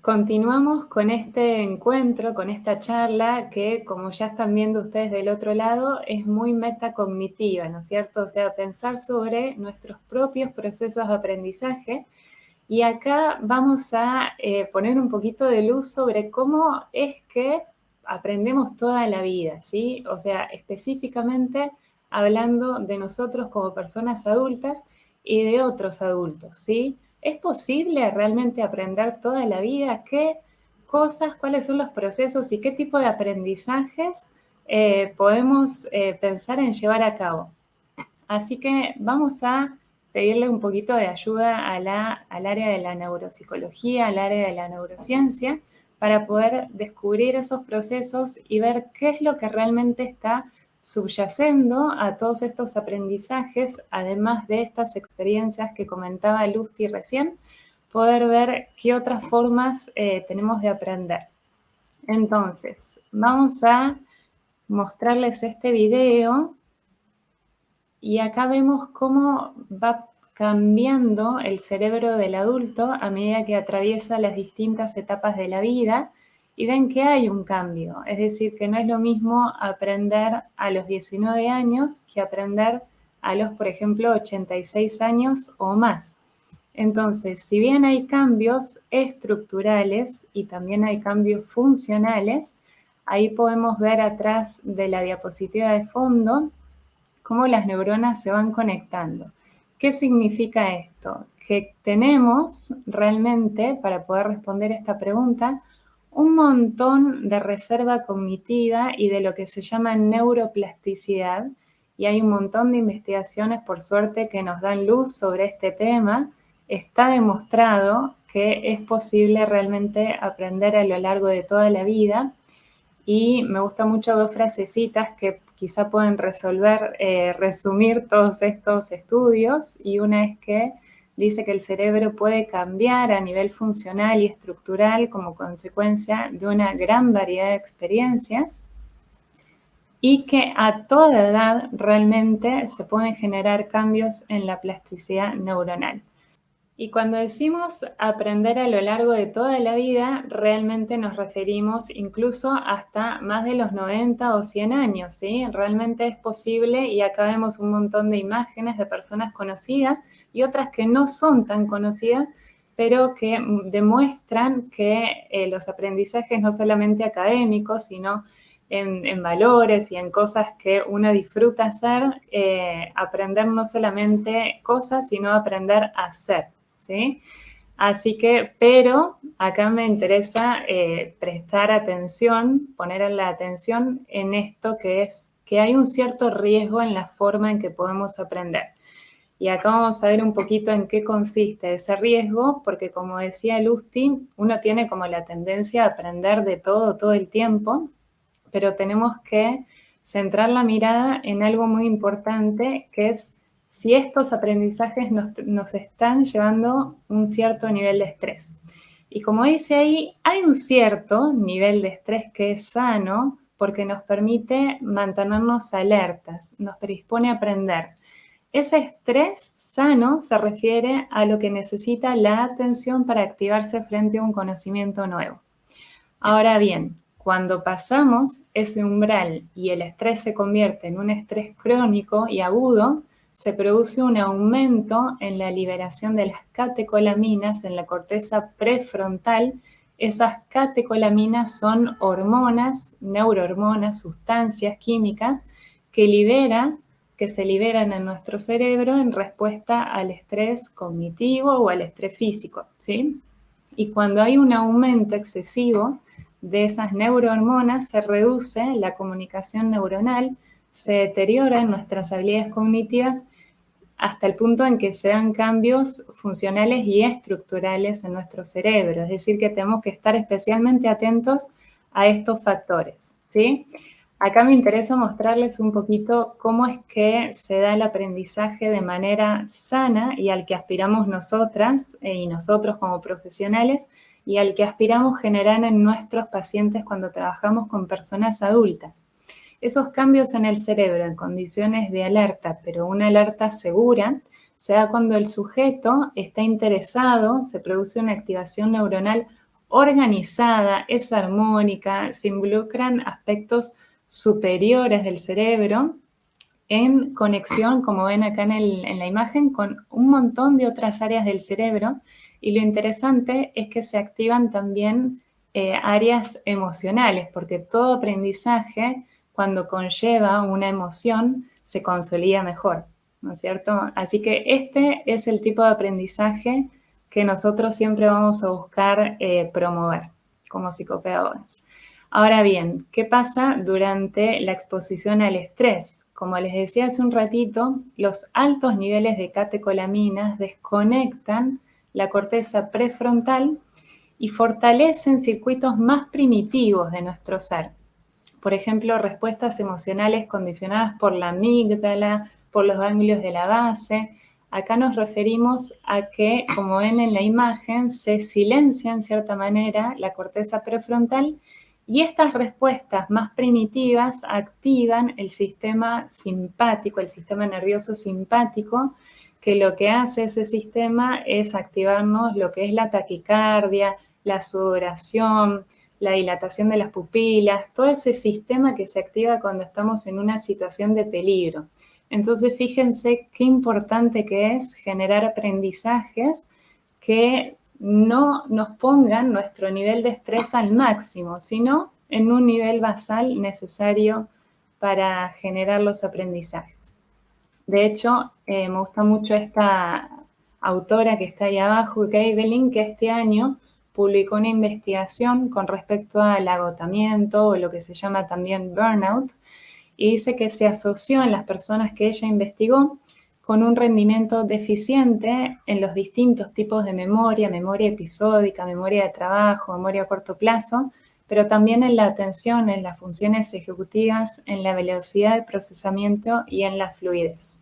Continuamos con este encuentro, con esta charla que, como ya están viendo ustedes del otro lado, es muy metacognitiva, ¿no es cierto? O sea, pensar sobre nuestros propios procesos de aprendizaje. Y acá vamos a poner un poquito de luz sobre cómo es que aprendemos toda la vida, ¿sí? O sea, específicamente hablando de nosotros como personas adultas y de otros adultos, ¿sí? ¿Es posible realmente aprender toda la vida? ¿Qué cosas, cuáles son los procesos y qué tipo de aprendizajes podemos pensar en llevar a cabo? Así que vamos a pedirle un poquito de ayuda al área de la neuropsicología, al área de la neurociencia, para poder descubrir esos procesos y ver qué es lo que realmente está subyacendo a todos estos aprendizajes, además de estas experiencias que comentaba Lucy recién, poder ver qué otras formas tenemos de aprender. Entonces, vamos a mostrarles este video. Y acá vemos cómo va cambiando el cerebro del adulto a medida que atraviesa las distintas etapas de la vida y ven que hay un cambio. Es decir, que no es lo mismo aprender a los 19 años que aprender a los, por ejemplo, 86 años o más. Entonces, si bien hay cambios estructurales y también hay cambios funcionales, ahí podemos ver atrás de la diapositiva de fondo cómo las neuronas se van conectando. ¿Qué significa esto? Que tenemos realmente, para poder responder esta pregunta, un montón de reserva cognitiva y de lo que se llama neuroplasticidad, y hay un montón de investigaciones, por suerte, que nos dan luz sobre este tema. Está demostrado que es posible realmente aprender a lo largo de toda la vida. Y me gustan mucho dos frasecitas que quizá pueden resumir todos estos estudios. Y una es que dice que el cerebro puede cambiar a nivel funcional y estructural como consecuencia de una gran variedad de experiencias y que a toda edad realmente se pueden generar cambios en la plasticidad neuronal. Y cuando decimos aprender a lo largo de toda la vida, realmente nos referimos incluso hasta más de los 90 o 100 años, ¿sí? Realmente es posible y acá vemos un montón de imágenes de personas conocidas y otras que no son tan conocidas, pero que demuestran que los aprendizajes no solamente académicos, sino en valores y en cosas que uno disfruta hacer, aprender no solamente cosas, sino aprender a hacer. ¿Sí? Así que, pero acá me interesa prestar atención, poner la atención en esto que es que hay un cierto riesgo en la forma en que podemos aprender. Y acá vamos a ver un poquito en qué consiste ese riesgo, porque como decía Lusti, uno tiene como la tendencia a aprender de todo el tiempo, pero tenemos que centrar la mirada en algo muy importante, que es si estos aprendizajes nos están llevando un cierto nivel de estrés. Y como dice ahí, hay un cierto nivel de estrés que es sano porque nos permite mantenernos alertas, nos predispone a aprender. Ese estrés sano se refiere a lo que necesita la atención para activarse frente a un conocimiento nuevo. Ahora bien, cuando pasamos ese umbral y el estrés se convierte en un estrés crónico y agudo, se produce un aumento en la liberación de las catecolaminas en la corteza prefrontal. Esas catecolaminas son hormonas, neurohormonas, sustancias químicas que se liberan en nuestro cerebro en respuesta al estrés cognitivo o al estrés físico, ¿sí? Y cuando hay un aumento excesivo de esas neurohormonas, se reduce la comunicación neuronal, se deterioran nuestras habilidades cognitivas hasta el punto en que se dan cambios funcionales y estructurales en nuestro cerebro. Es decir, que tenemos que estar especialmente atentos a estos factores, ¿sí? Acá me interesa mostrarles un poquito cómo es que se da el aprendizaje de manera sana y al que aspiramos nosotras y nosotros como profesionales y al que aspiramos generar en nuestros pacientes cuando trabajamos con personas adultas. Esos cambios en el cerebro en condiciones de alerta, pero una alerta segura, se da cuando el sujeto está interesado, se produce una activación neuronal organizada, es armónica, se involucran aspectos superiores del cerebro en conexión, como ven acá en la imagen, con un montón de otras áreas del cerebro. Y lo interesante es que se activan también áreas emocionales, porque todo aprendizaje, cuando conlleva una emoción, se consolida mejor, ¿no es cierto? Así que este es el tipo de aprendizaje que nosotros siempre vamos a buscar promover como psicopedagogas. Ahora bien, ¿qué pasa durante la exposición al estrés? Como les decía hace un ratito, los altos niveles de catecolaminas desconectan la corteza prefrontal y fortalecen circuitos más primitivos de nuestro ser. Por ejemplo, respuestas emocionales condicionadas por la amígdala, por los ganglios de la base. Acá nos referimos a que, como ven en la imagen, se silencia en cierta manera la corteza prefrontal y estas respuestas más primitivas activan el sistema simpático, el sistema nervioso simpático, que lo que hace ese sistema es activarnos lo que es la taquicardia, la sudoración, la dilatación de las pupilas, todo ese sistema que se activa cuando estamos en una situación de peligro. Entonces, fíjense qué importante que es generar aprendizajes que no nos pongan nuestro nivel de estrés al máximo, sino en un nivel basal necesario para generar los aprendizajes. De hecho, me gusta mucho esta autora que está ahí abajo, Kay Belin, que este año publicó una investigación con respecto al agotamiento o lo que se llama también burnout, y dice que se asoció en las personas que ella investigó con un rendimiento deficiente en los distintos tipos de memoria, memoria episódica, memoria de trabajo, memoria a corto plazo, pero también en la atención, en las funciones ejecutivas, en la velocidad de procesamiento y en la fluidez.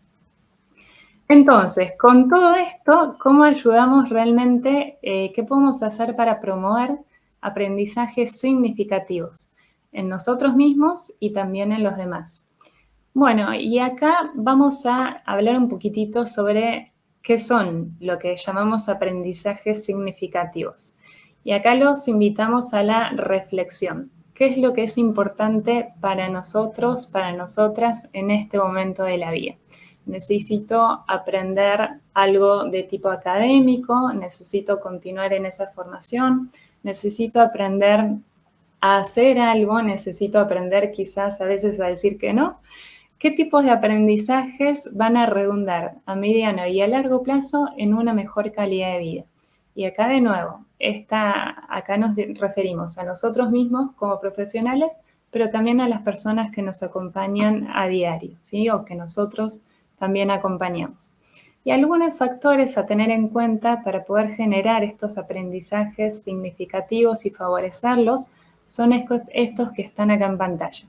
Entonces, con todo esto, ¿cómo ayudamos realmente? ¿Qué podemos hacer para promover aprendizajes significativos en nosotros mismos y también en los demás? Bueno, y acá vamos a hablar un poquitito sobre qué son lo que llamamos aprendizajes significativos. Y acá los invitamos a la reflexión. ¿Qué es lo que es importante para nosotros, para nosotras en este momento de la vida? Necesito aprender algo de tipo académico, necesito continuar en esa formación, necesito aprender a hacer algo, necesito aprender quizás a veces a decir que no. ¿Qué tipos de aprendizajes van a redundar a mediano y a largo plazo en una mejor calidad de vida? Y acá de nuevo, acá nos referimos a nosotros mismos como profesionales, pero también a las personas que nos acompañan a diario, ¿sí? O que nosotros también acompañamos. Y algunos factores a tener en cuenta para poder generar estos aprendizajes significativos y favorecerlos son estos que están acá en pantalla.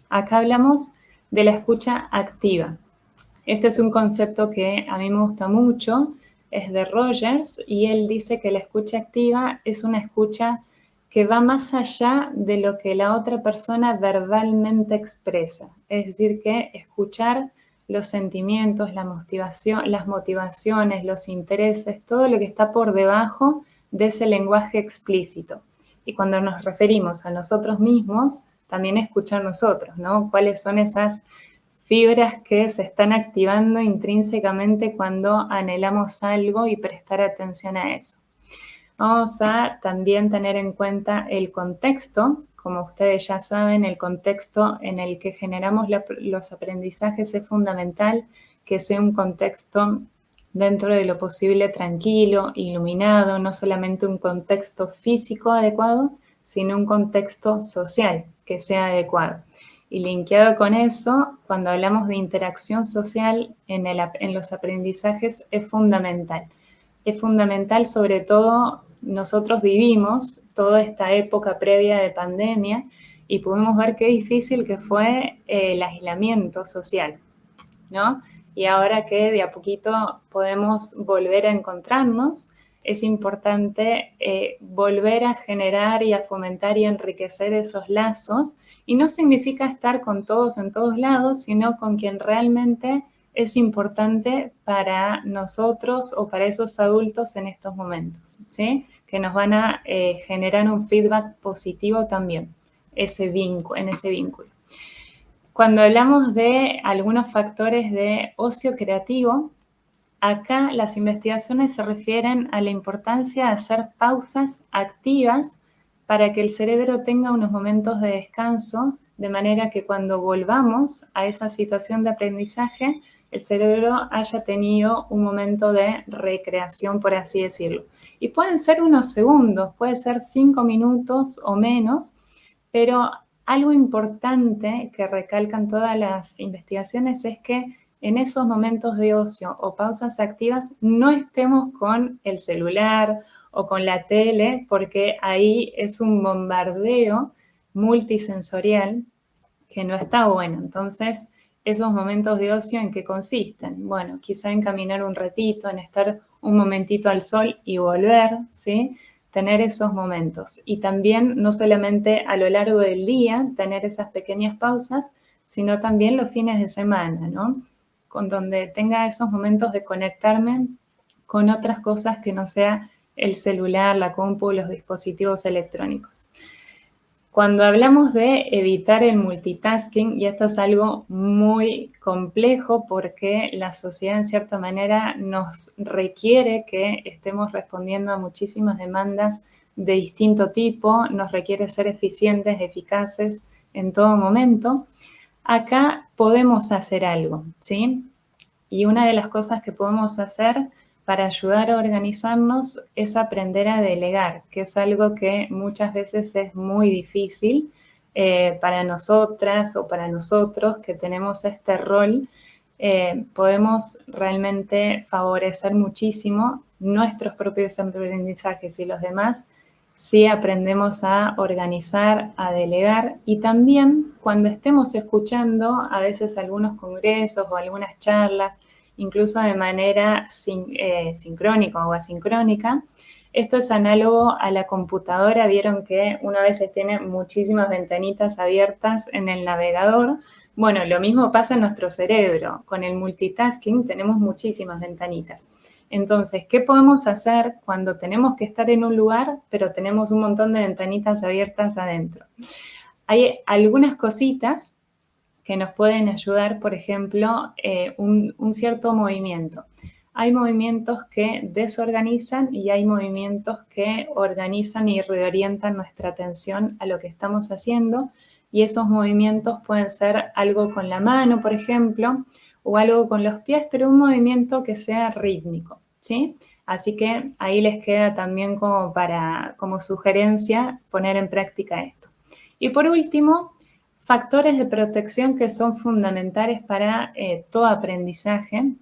Acá hablamos de la escucha activa. Este es un concepto que a mí me gusta mucho, es de Rogers, y él dice que la escucha activa es una escucha que va más allá de lo que la otra persona verbalmente expresa. Es decir, que escuchar los sentimientos, las motivaciones, los intereses, todo lo que está por debajo de ese lenguaje explícito. Y cuando nos referimos a nosotros mismos, también escuchar nosotros, ¿no? ¿Cuáles son esas fibras que se están activando intrínsecamente cuando anhelamos algo y prestar atención a eso? Vamos a también tener en cuenta el contexto. Como ustedes ya saben, el contexto en el que generamos los aprendizajes es fundamental, que sea un contexto dentro de lo posible tranquilo, iluminado, no solamente un contexto físico adecuado, sino un contexto social que sea adecuado. Y linkeado con eso, cuando hablamos de interacción social en los aprendizajes es fundamental. Es fundamental, sobre todo, nosotros vivimos toda esta época previa de pandemia y pudimos ver qué difícil que fue el aislamiento social, ¿no? Y ahora que de a poquito podemos volver a encontrarnos, es importante volver a generar y a fomentar y enriquecer esos lazos. Y no significa estar con todos en todos lados, sino con quien realmente es importante para nosotros o para esos adultos en estos momentos, ¿sí? Que nos van a generar un feedback positivo también en ese vínculo. Cuando hablamos de algunos factores de ocio creativo, acá las investigaciones se refieren a la importancia de hacer pausas activas para que el cerebro tenga unos momentos de descanso, de manera que cuando volvamos a esa situación de aprendizaje, el cerebro haya tenido un momento de recreación, por así decirlo. Y pueden ser unos segundos, puede ser 5 minutos o menos, pero algo importante que recalcan todas las investigaciones es que en esos momentos de ocio o pausas activas no estemos con el celular o con la tele, porque ahí es un bombardeo multisensorial que no está bueno. Entonces, esos momentos de ocio, ¿en qué consisten? Bueno, quizá en caminar un ratito, en estar un momentito al sol y volver, ¿sí? Tener esos momentos. Y también, no solamente a lo largo del día, tener esas pequeñas pausas, sino también los fines de semana, ¿no? Con donde tenga esos momentos de conectarme con otras cosas que no sea el celular, la compu, los dispositivos electrónicos. Cuando hablamos de evitar el multitasking, y esto es algo muy complejo porque la sociedad en cierta manera nos requiere que estemos respondiendo a muchísimas demandas de distinto tipo, nos requiere ser eficientes, eficaces en todo momento. Acá podemos hacer algo, ¿sí? Y una de las cosas que podemos hacer para ayudar a organizarnos es aprender a delegar, que es algo que muchas veces es muy difícil para nosotras o para nosotros que tenemos este rol. Podemos realmente favorecer muchísimo nuestros propios aprendizajes y los demás si aprendemos a organizar, a delegar, y también cuando estemos escuchando a veces algunos congresos o algunas charlas, incluso de manera sincrónica o asincrónica. Esto es análogo a la computadora. Vieron que uno a veces tiene muchísimas ventanitas abiertas en el navegador. Bueno, lo mismo pasa en nuestro cerebro. Con el multitasking tenemos muchísimas ventanitas. Entonces, ¿qué podemos hacer cuando tenemos que estar en un lugar, pero tenemos un montón de ventanitas abiertas adentro? Hay algunas cositas que nos pueden ayudar, por ejemplo, un cierto movimiento. Hay movimientos que desorganizan y hay movimientos que organizan y reorientan nuestra atención a lo que estamos haciendo, y esos movimientos pueden ser algo con la mano, por ejemplo, o algo con los pies, pero un movimiento que sea rítmico, ¿sí? Así que ahí les queda también como sugerencia poner en práctica esto. Y por último, factores de protección que son fundamentales para todo aprendizaje,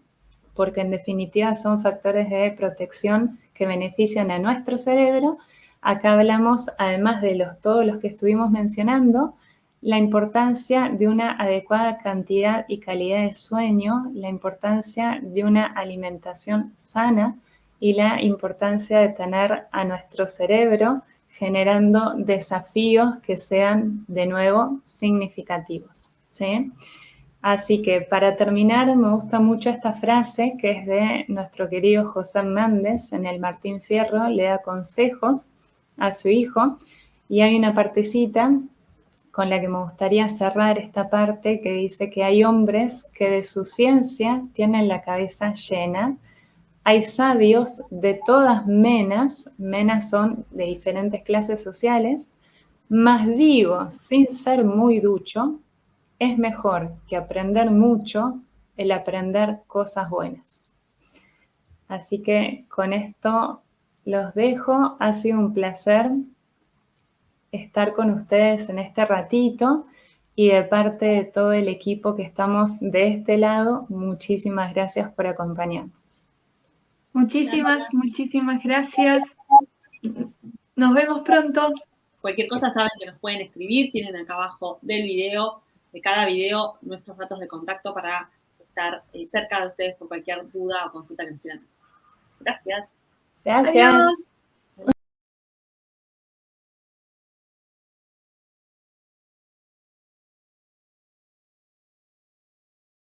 porque en definitiva son factores de protección que benefician a nuestro cerebro. Acá hablamos, además de todos los que estuvimos mencionando, la importancia de una adecuada cantidad y calidad de sueño, la importancia de una alimentación sana y la importancia de tener a nuestro cerebro generando desafíos que sean, de nuevo, significativos, ¿sí? Así que para terminar, me gusta mucho esta frase que es de nuestro querido José Hernández en el Martín Fierro. Le da consejos a su hijo y hay una partecita con la que me gustaría cerrar esta parte que dice que hay hombres que de su ciencia tienen la cabeza llena. Hay sabios de todas menas son de diferentes clases sociales, mas digo, sin ser muy ducho, es mejor que aprender mucho el aprender cosas buenas. Así que con esto los dejo. Ha sido un placer estar con ustedes en este ratito y de parte de todo el equipo que estamos de este lado, muchísimas gracias por acompañarnos. Muchísimas gracias. Nos vemos pronto. Cualquier cosa saben que nos pueden escribir, tienen acá abajo del video, de cada video, nuestros datos de contacto para estar cerca de ustedes por cualquier duda o consulta que nos quieran hacer. Gracias. Gracias. Adiós.